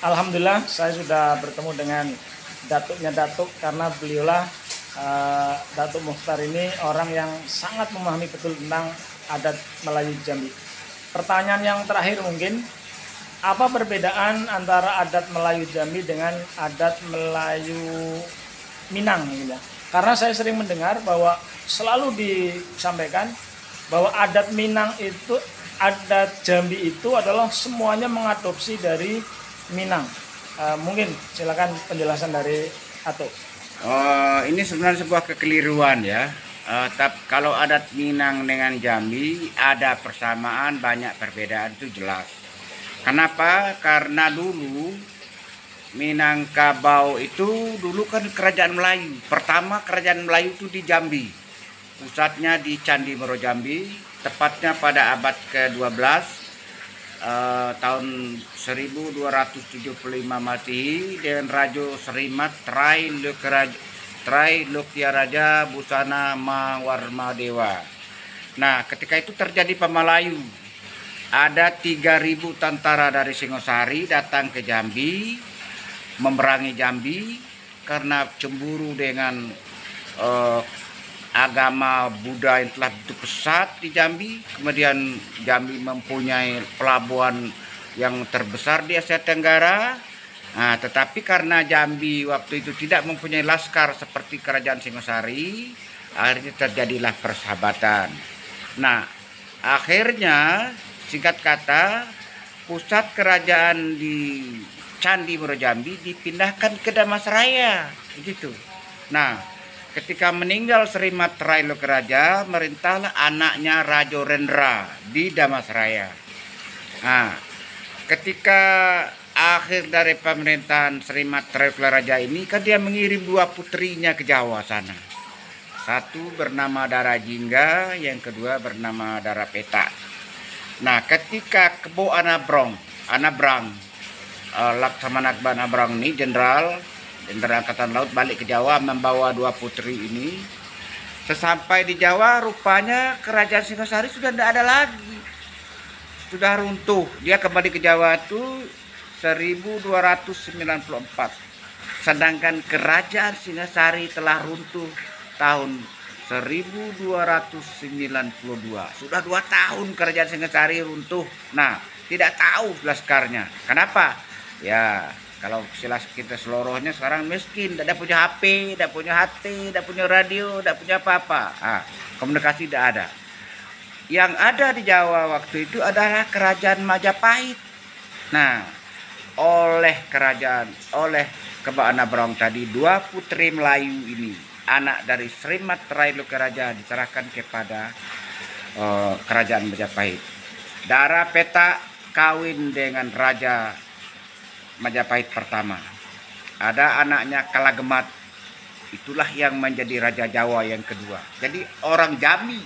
Alhamdulillah saya sudah bertemu dengan datuknya datuk karena beliaulah Datuk Mukhtar ini orang yang sangat memahami betul tentang adat Melayu Jambi. Pertanyaan yang terakhir mungkin, apa perbedaan antara adat Melayu Jambi dengan adat Melayu Minang gitu ya? Karena saya sering mendengar bahwa selalu disampaikan bahwa adat Minang itu, adat Jambi itu adalah semuanya mengadopsi dari Minang. Mungkin silakan penjelasan dari Ato. Ini sebenarnya sebuah kekeliruan ya. Tapi kalau adat Minang dengan Jambi ada persamaan, banyak perbedaan itu jelas. Kenapa? Karena dulu Minangkabau itu dulu kan kerajaan Melayu. Pertama kerajaan Melayu itu di Jambi. Pusatnya di Candi Moro Jambi, tepatnya pada abad ke-12 tahun 1275 Masehi dengan Rajo Serimat Trai Lokyaraja Busana Mawarma Dewa. Nah, ketika itu terjadi Pemalayu. Ada 3.000 tentara dari Singosari datang ke Jambi, memerangi Jambi karena cemburu dengan agama Buddha yang telah begitu pesat di Jambi. Kemudian Jambi mempunyai pelabuhan yang terbesar di Asia Tenggara. Nah, tetapi karena Jambi waktu itu tidak mempunyai laskar seperti kerajaan Singosari, akhirnya terjadilah persahabatan. Nah, akhirnya singkat kata pusat kerajaan di Candi Moro Jambi dipindahkan ke Damasraya, begitu. Nah, ketika meninggal Serimat Trai Lokyaraja, merintahlah anaknya Rajo Rendra di Damasraya. Nah, ketika akhir dari pemerintahan Serimat Trai Lokyaraja ini, kan dia mengirim 2 putrinya ke Jawa sana. Satu bernama Dara Jingga, yang kedua bernama Dara Peta. Nah, ketika Kebo Anabrang, Laksamana Anabrang ini Jenderal Angkatan Laut balik ke Jawa membawa 2 putri ini. Sesampai di Jawa rupanya kerajaan Singosari sudah tidak ada lagi. Sudah runtuh. Dia kembali ke Jawa itu 1294. Sedangkan kerajaan Singosari telah runtuh tahun 1292. Sudah 2 tahun kerajaan Singosari runtuh. Nah, tidak tahu laskarnya. Kenapa? Ya, kalau kita seluruhnya sekarang miskin, tidak punya HP, tidak punya HT, tidak punya radio, tidak punya apa-apa. Komunikasi tidak ada. Yang ada di Jawa waktu itu adalah kerajaan Majapahit. Nah, oleh Kebo Anabrang tadi, 2 putri Melayu ini, anak dari Serimat Trai Lokyaraja, diserahkan kepada kerajaan Majapahit. Dara Peta kawin dengan Raja Majapahit pertama. Ada anaknya Kalagemat, itulah yang menjadi Raja Jawa yang kedua. Jadi orang Jambi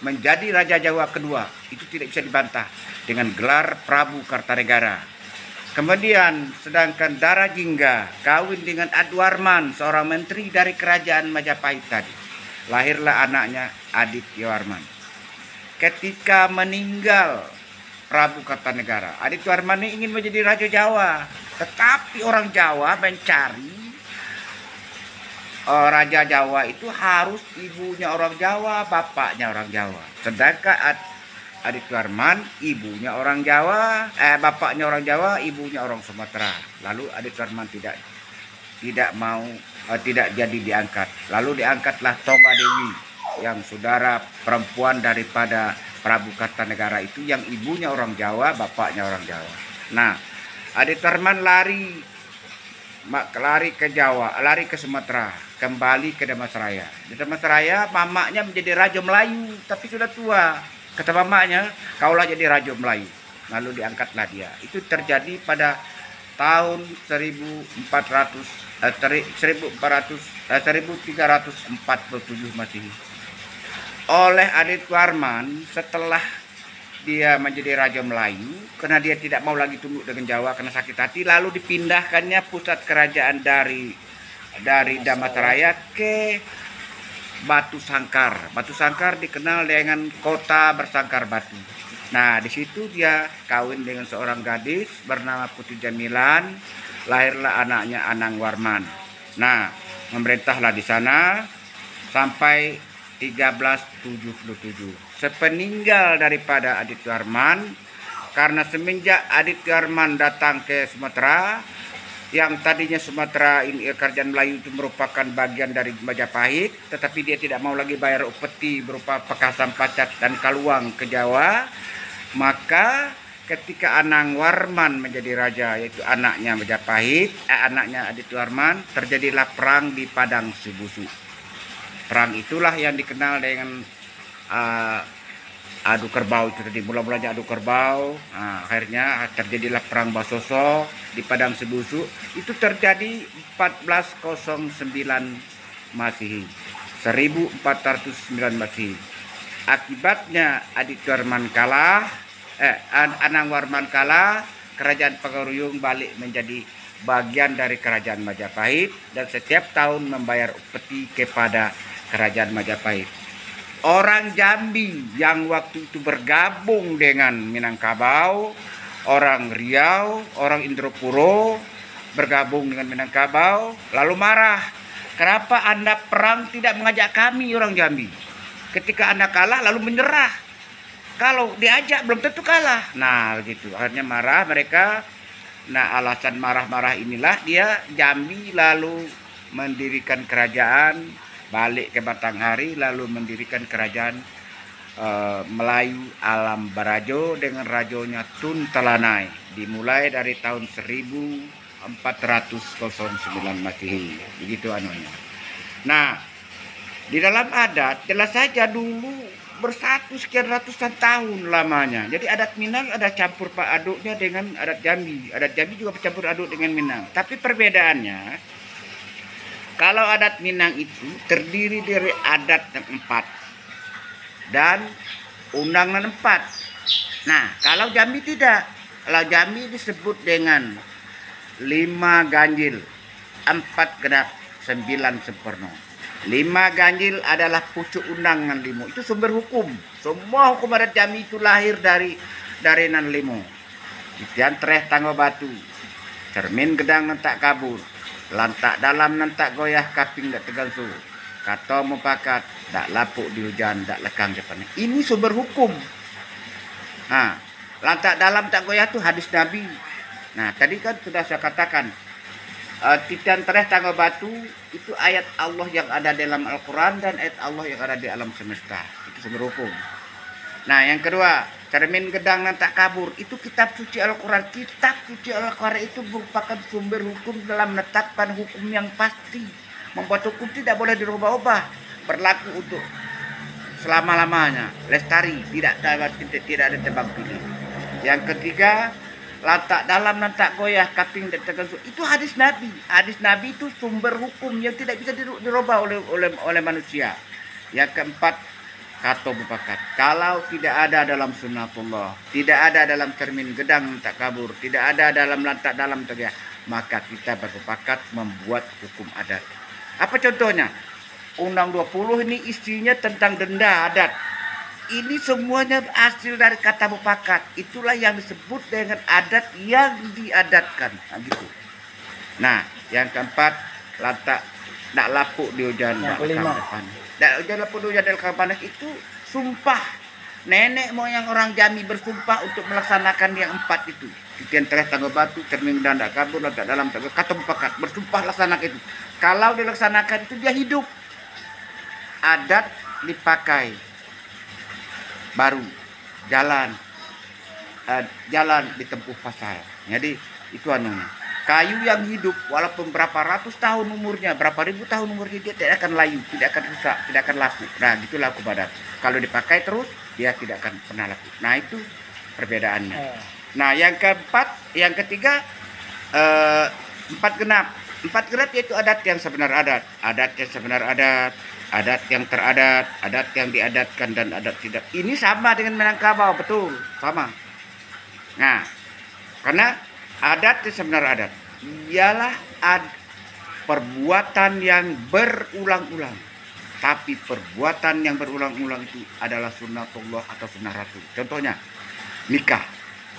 menjadi Raja Jawa kedua, itu tidak bisa dibantah dengan gelar Prabu Kartanegara. Kemudian sedangkan Dara Jingga kawin dengan Adwarman, seorang menteri dari kerajaan Majapahit tadi. Lahirlah anaknya Adityawarman. Ketika meninggal Prabu Kartanegara, Adityawarman ini ingin menjadi Raja Jawa, tetapi orang Jawa mencari Raja Jawa itu harus ibunya orang Jawa, bapaknya orang Jawa. Sedangkan Adityawarman ibunya orang Jawa, bapaknya orang Jawa, ibunya orang Sumatera. Lalu Adityawarman tidak jadi diangkat. Lalu diangkatlah Tonggadewi yang saudara perempuan daripada Prabu Kartanegara itu, yang ibunya orang Jawa, bapaknya orang Jawa. Nah, Adityawarman lari ke Jawa, lari ke Sumatera, kembali ke Damasraya. Di Damasraya mamanya menjadi Raja Melayu, tapi sudah tua. Kata mamanya, kaulah jadi Raja Melayu. Lalu diangkatlah dia. Itu terjadi pada tahun 1347 Masehi. Oleh Adityawarman, setelah dia menjadi Raja Melayu, karena dia tidak mau lagi tunduk dengan Jawa karena sakit hati, lalu dipindahkannya pusat kerajaan dari Damasraya ke Batu Sangkar. Batu Sangkar dikenal dengan kota bersangkar batu. Nah, di situ dia kawin dengan seorang gadis bernama Putri Jamilan, lahirlah anaknya Anang Warman. Nah, memerintahlah di sana sampai 1377. Sepeninggal daripada Aditya Warman, karena semenjak Aditya Warman datang ke Sumatera, yang tadinya Sumatera ini kerajaan Melayu itu merupakan bagian dari Majapahit, tetapi dia tidak mau lagi bayar upeti berupa Pekasan, Pacet dan Kaluang ke Jawa, maka ketika Anang Warman menjadi raja, yaitu anaknya Majapahit, anaknya Aditya Warman, terjadilah perang di Padang Sibusu. Perang itulah yang dikenal dengan adu kerbau itu tadi, mula-mulanya adu kerbau. Nah, akhirnya terjadilah perang Basoso di Padang Sibusu. Itu terjadi 1409 Masehi, 1409 Masehi. Akibatnya Aditya Warman kalah, Anang Warman kalah, kerajaan Pagaruyung balik menjadi bagian dari kerajaan Majapahit dan setiap tahun membayar upeti kepada kerajaan Majapahit. Orang Jambi yang waktu itu bergabung dengan Minangkabau, orang Riau, orang Indropuro bergabung dengan Minangkabau, lalu marah. Kenapa Anda perang tidak mengajak kami orang Jambi? Ketika Anda kalah lalu menyerah. Kalau diajak belum tentu kalah. Nah, begitu. Akhirnya marah mereka. Nah, alasan marah-marah inilah dia Jambi lalu mendirikan kerajaan, balik ke Batanghari lalu mendirikan kerajaan Melayu Alam Barajo dengan rajonya Tun Talanai, dimulai dari tahun 1409 Masehi. Begitu anunya. Nah, di dalam adat jelas saja dulu bersatu sekian ratusan tahun lamanya. Jadi adat Minang ada campur pak aduknya dengan adat Jambi. Adat Jambi juga bercampur aduk dengan Minang. Tapi perbedaannya, kalau adat Minang itu terdiri dari adat yang 4 dan undangan 4. Nah, kalau Jambi tidak. Kalau Jambi disebut dengan 5 ganjil, 4 genap, 9 sempurna. 5 ganjil adalah pucuk undangan limo. Itu sumber hukum. Semua hukum adat Jambi itu lahir dari nan limo. Itian treh tanggo batu, cermin gedang nentak kabur, lantak dalam nantak goyah kaping dak tegal su. Kata mupakat dak lapuk di hujan dak lekang depan. Ini sumber hukum. Nah, lantak dalam tak goyah itu hadis Nabi. Nah, tadi kan sudah saya katakan titian tereh tangga batu itu ayat Allah yang ada dalam Al-Quran dan ayat Allah yang ada di alam semesta. Itu sumber hukum. Nah, yang kedua, cermin gedang nan tak kabur, itu kitab suci Al-Quran. Kitab suci Al-Quran itu merupakan sumber hukum dalam menetapkan hukum yang pasti. Membuat hukum tidak boleh dirubah-ubah, berlaku untuk selama-lamanya, lestari, tidak ada tebang pilih. Yang ketiga, lantak dalam nantak goyah kaping dan tegal, itu hadis Nabi. Hadis Nabi itu sumber hukum yang tidak bisa dirubah oleh manusia. Yang keempat, kata mupakat, kalau tidak ada dalam sunnatullah, tidak ada dalam cermin gedang tak kabur, tidak ada dalam lantak dalam tegah, maka kita bersepakat membuat hukum adat. Apa contohnya? Undang 20 ini isinya tentang denda adat. Ini semuanya hasil dari kata mupakat. Itulah yang disebut dengan adat yang diadatkan. Nah, gitu. Nah, yang keempat, lantak nak lapuk di hujan. Yang kelima, hujan lapuk di hujan dan panas itu sumpah. Nenek moyang orang Jambi bersumpah untuk melaksanakan yang 4 itu. Titian tereh tangga batu, cermin dan tak kabur, lantak dalam tak kata mupakat. Bersumpah laksanakan itu. Kalau dilaksanakan itu dia hidup. Adat dipakai. Baru jalan ditempuh pasal. Jadi itu anunya. Kayu yang hidup walaupun berapa ratus tahun umurnya, berapa ribu tahun umurnya, dia tidak akan layu, tidak akan rusak, tidak akan laku. Nah, gitulah hukum adat. Kalau dipakai terus, dia tidak akan pernah laku. Nah, itu perbedaannya. Nah, yang keempat, yang ketiga, 4 genap. 4 genap yaitu adat yang sebenar adat. Adat yang sebenar adat. Adat yang teradat, adat yang diadatkan, dan adat tidak. Ini sama dengan Minangkabau, betul, sama. Nah, karena adat yang sebenar adat ialah perbuatan yang berulang-ulang. Tapi perbuatan yang berulang-ulang itu adalah sunnatullah atau sunnah Rasul. Contohnya, nikah.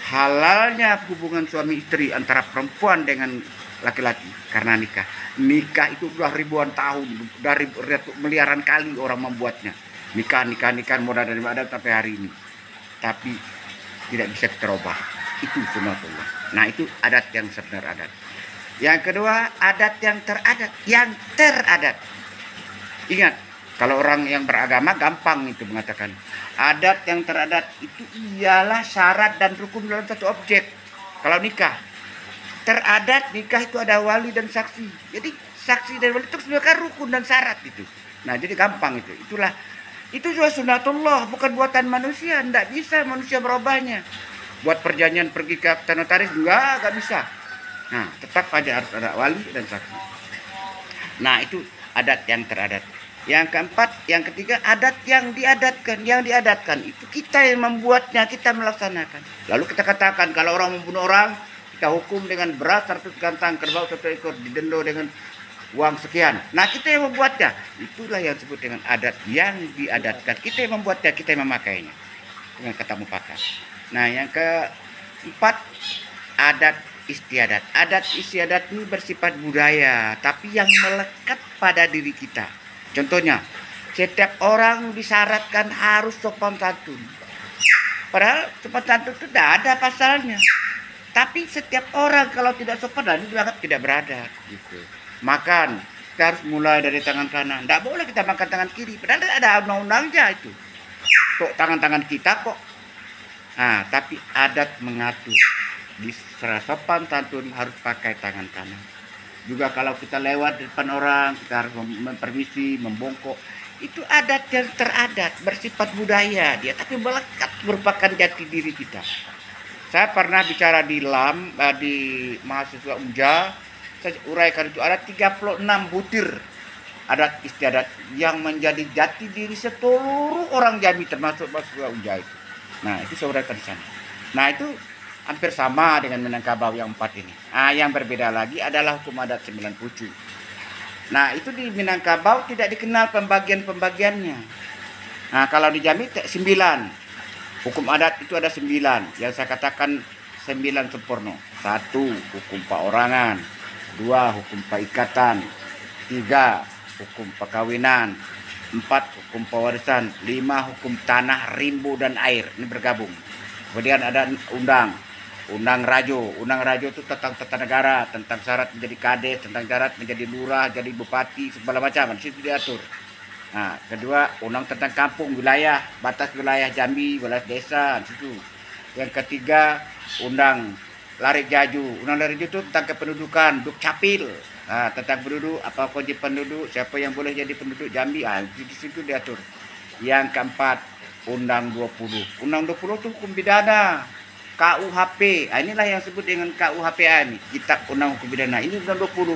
Halalnya hubungan suami istri antara perempuan dengan laki-laki karena nikah. Nikah itu sudah ribuan tahun, dari miliaran kali orang membuatnya. Nikah mulai dari Adam sampai hari ini. Tapi tidak bisa terubah. Itu sunatullah. Nah, itu adat yang sebenar adat. Yang kedua, adat yang teradat. Yang teradat. Ingat, kalau orang yang beragama gampang itu mengatakan. Adat yang teradat itu ialah syarat dan rukun dalam satu objek. Kalau nikah, teradat nikah itu ada wali dan saksi. Jadi saksi dan wali itu sebenarnya rukun dan syarat itu. Nah, jadi gampang itu. Itu juga sunatullah, bukan buatan manusia. Tidak bisa manusia merubahnya. Buat perjanjian pergi ke notaris enggak bisa. Nah, tetap aja harus ada wali dan saksi. Nah, itu adat yang teradat. Yang keempat, yang ketiga, adat yang diadatkan. Yang diadatkan itu kita yang membuatnya, kita melaksanakan. Lalu kita katakan kalau orang membunuh orang, kita hukum dengan beras 100 gantang, kerbau 1 ekor, didenda dengan uang sekian. Nah, kita yang membuatnya. Itulah yang disebut dengan adat yang diadatkan. Kita yang membuatnya, kita yang memakainya. Dengan kata mufakat. Nah, yang keempat, adat istiadat. Adat istiadat ini bersifat budaya, tapi yang melekat pada diri kita. Contohnya, setiap orang disyaratkan harus sopan santun. Padahal sopan santun itu tidak ada pasalnya. Tapi setiap orang kalau tidak sopan, itu dianggap tidak beradab. Gitu. Makan, kita harus mulai dari tangan kanan. Tidak boleh kita makan tangan kiri. Padahal ada undang-undangnya itu. Kok tangan-tangan kita kok. Nah, tapi adat mengatur. Di sopan santun harus pakai tangan kanan. Juga kalau kita lewat di depan orang, kita harus mempermisi, membongkok. Itu adat yang teradat, bersifat budaya dia, tapi melekat merupakan jati diri kita. Saya pernah bicara di di mahasiswa UNJA, saya uraikan itu ada 36 butir adat istiadat yang menjadi jati diri seluruh orang Jambi termasuk mahasiswa UNJA itu. Nah, itu saya uraikan di sana. Nah, itu hampir sama dengan Minangkabau yang 4 ini. Nah, yang berbeda lagi adalah hukum adat 9 pucuk. Nah, itu di Minangkabau tidak dikenal pembagian-pembagiannya. Nah, kalau di Jambi 9. Hukum adat itu ada 9. Yang saya katakan 9 sempurna. 1. Hukum perorangan. 2. Hukum peikatan. 3. Hukum perkawinan. 4. Hukum pewarisan. 5. Hukum tanah, rimbu, dan air. Ini bergabung. Kemudian ada Undang Rajo. Undang Rajo itu tentang tata negara, tentang syarat menjadi kades, tentang syarat menjadi lurah, jadi bupati, segala macam. Di situ diatur. Nah, kedua, undang tentang kampung, wilayah, batas wilayah Jambi, wilayah desa, di situ. Yang ketiga, undang Larik Jaju. Undang Larik Jaju itu tentang kependudukan, Dukcapil. Nah, tentang penduduk, apa kewajiban penduduk, siapa yang boleh jadi penduduk Jambi, di situ diatur. Yang keempat, Undang 20. Undang 20 itu hukum pidana. KUHP, inilah yang disebut dengan KUHP ini, Kitab Undang Hukum Pidana. Ini Undang 20.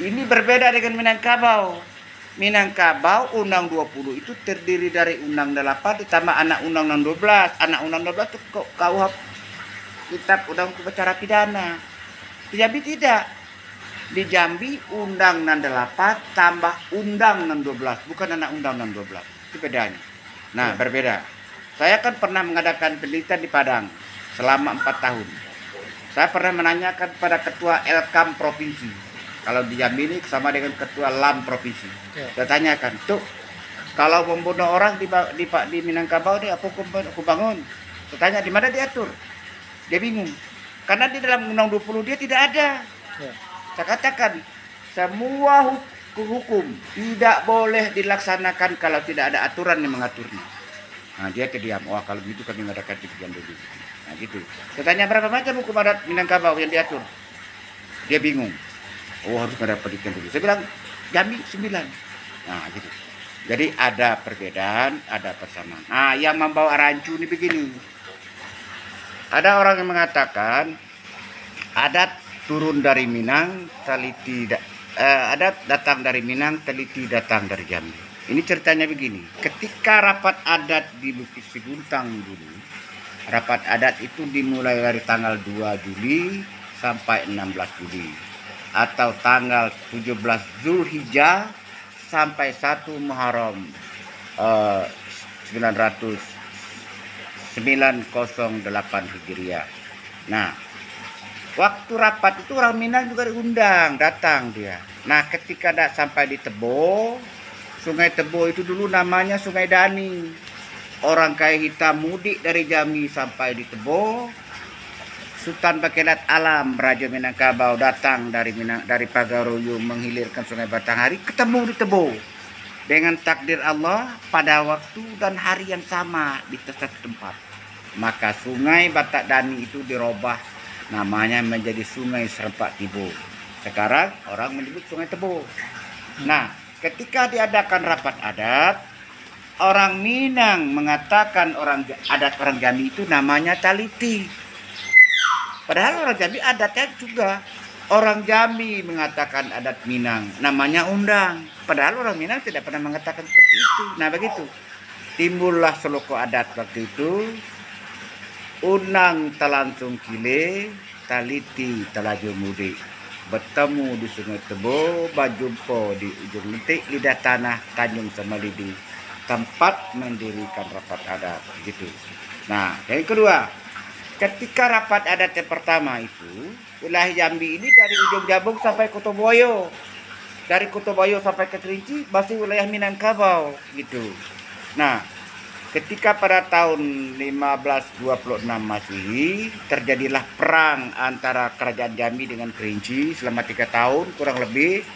Ini berbeda dengan Minangkabau. Minangkabau Undang 20 itu terdiri dari Undang 8 ditambah anak Undang 12. Anak Undang 12 itu KUHP, Kitab Undang Hukum Acara Pidana. Di Jambi tidak. Di Jambi Undang 68 tambah Undang 12, bukan anak Undang 12. Itu bedanya. Nah, berbeda. Saya kan pernah mengadakan penelitian di Padang selama 4 tahun. Saya pernah menanyakan pada ketua Elkam provinsi. Kalau di Jambi ini sama dengan ketua LAM provinsi. Saya tanyakan, tuh kalau membunuh orang di Minangkabau ini apa hukum bangun? Saya tanya di mana diatur? Dia bingung. Karena di dalam Undang 20 dia tidak ada. Saya katakan semua hukum tidak boleh dilaksanakan kalau tidak ada aturan yang mengaturnya. Nah, dia terdiam. Wah, kalau begitu kami mengadakan demikian dulu. Nah, gitu. Saya tanya berapa macam hukum adat Minangkabau yang diatur? Dia bingung. Oh, harus ada pendidikan dulu. Saya bilang Jambi 9. Nah, gitu. Jadi ada perbedaan, ada persamaan. Nah, yang membawa rancu ini begini. Ada orang yang mengatakan adat turun dari Minang, adat datang dari Minang, teliti datang dari Jambi. Ini ceritanya begini, ketika rapat adat di Bukit Siguntang dulu, rapat adat itu dimulai dari tanggal 2 Juli sampai 16 Juli. Atau tanggal 17 Zulhijjah sampai 1 Muharram 919 908 Hijriah. Nah, waktu rapat itu orang Minang juga diundang, datang dia. Nah, ketika sampai di Tebo, Sungai Tebo itu dulu namanya Sungai Dani. Orang kaya hitam mudik dari Jambi sampai di Tebo. Sultan Bakelat Alam, Raja Minangkabau datang dari Pagaroyo menghilirkan Sungai Batanghari, ketemu di Tebo. Dengan takdir Allah pada waktu dan hari yang sama di satu tempat. Maka Sungai Batak Dani itu dirubah namanya menjadi Sungai Serempak Tibo. Sekarang orang menyebut Sungai Tebo. Nah, ketika diadakan rapat adat, orang Minang mengatakan adat orang Jambi itu namanya taliti. Padahal orang Jambi adatnya juga. Orang Jambi mengatakan adat Minang namanya undang. Padahal orang Minang tidak pernah mengatakan seperti itu. Nah, begitu. Timbullah seloko adat waktu itu. Unang talansung kile, taliti talaju mudik. Bertemu di Sungai Tebo, berjumpa di ujung lentik lidah tanah Tanjung Samalidi. Tempat mendirikan rapat adat. Gitu. Nah, yang kedua, ketika rapat adat yang pertama itu, wilayah Jambi ini dari ujung Jabung sampai Kutoboyo. Dari Kutoboyo sampai ke Kerinci masih wilayah Minangkabau gitu. Nah, ketika pada tahun 1526 Masehi terjadilah perang antara kerajaan Jambi dengan Kerinci selama 3 tahun kurang lebih.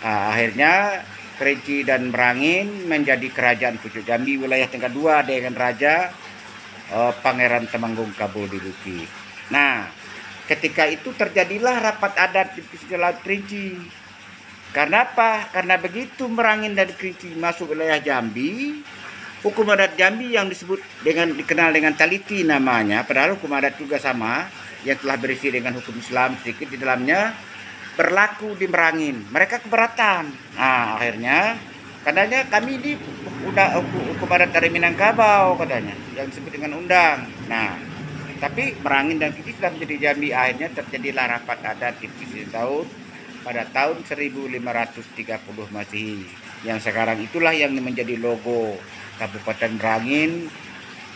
Akhirnya Kerinci dan Merangin menjadi kerajaan pucuk Jambi wilayah tingkat 2 dengan Raja Pangeran Temanggung Kabul-Diluki. Nah, ketika itu terjadilah rapat adat di pesisir Laut Kerinci. Karena apa? Karena begitu Merangin dan Kerinci masuk wilayah Jambi, hukum adat Jambi yang dikenal dengan taliti namanya, padahal hukum adat juga sama, yang telah berisi dengan hukum Islam sedikit di dalamnya, berlaku di Merangin. Mereka keberatan. Nah, akhirnya katanya kami ini hukum adat dari Minangkabau katanya, yang disebut dengan undang. Nah, tapi Merangin dan Kerinci sudah menjadi Jambi. Akhirnya terjadilah rapat adat di pesisir laut pada tahun 1530 Masehi. Yang sekarang itulah yang menjadi logo Kabupaten Merangin,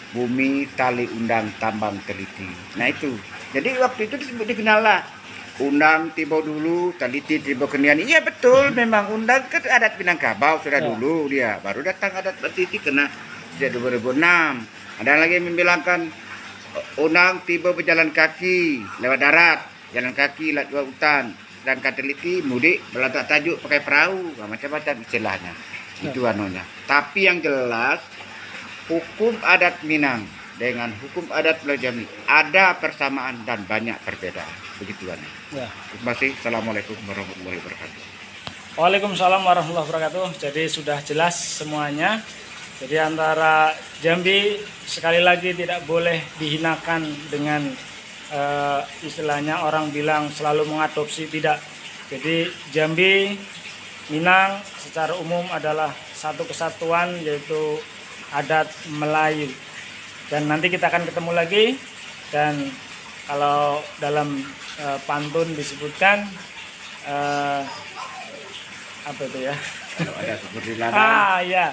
Bumi Tali Undang Tambang Teliti. Nah itu. Jadi waktu itu dikenal lah. Undang Tibo dulu, Taliti Tibo kemudian. Iya betul, memang undang ke adat Minangkabau sudah dulu dia. Baru datang adat Taliti kena sejak 2006. Ada lagi yang membilangkan undang Tibo berjalan kaki lewat darat, jalan kaki lewat hutan. Dan Taliti mudik berlantak tajuk pakai perahu, macam-macam istilahnya. Itu anunya. Tapi yang jelas hukum adat Minang dengan hukum adat wilayah Jambi ada persamaan dan banyak perbedaan. Begitu anu. Ya. Terima kasih. Assalamualaikum warahmatullahi wabarakatuh. Waalaikumsalam warahmatullahi wabarakatuh. Jadi sudah jelas semuanya. Jadi antara Jambi sekali lagi tidak boleh dihinakan dengan istilahnya orang bilang selalu mengadopsi, tidak. Jadi Jambi, Minang secara umum adalah satu kesatuan, yaitu adat Melayu. Dan nanti kita akan ketemu lagi, dan kalau dalam pantun disebutkan apa itu ya? Kalau ada sumur di ladang. Ya.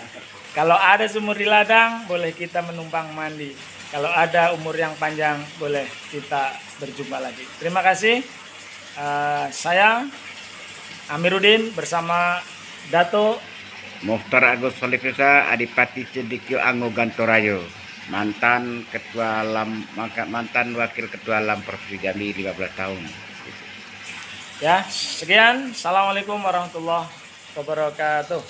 Kalau ada sumur di ladang, boleh kita menumpang mandi. Kalau ada umur yang panjang, boleh kita berjumpa lagi. Terima kasih. Saya Amiruddin bersama Dato Mukhtar Agus Solifisa Adipati Cedikyo Anggo Gantorayo, mantan wakil ketua LAM Provinsi Jambi 15 tahun. Ya, sekian. Assalamualaikum warahmatullahi wabarakatuh.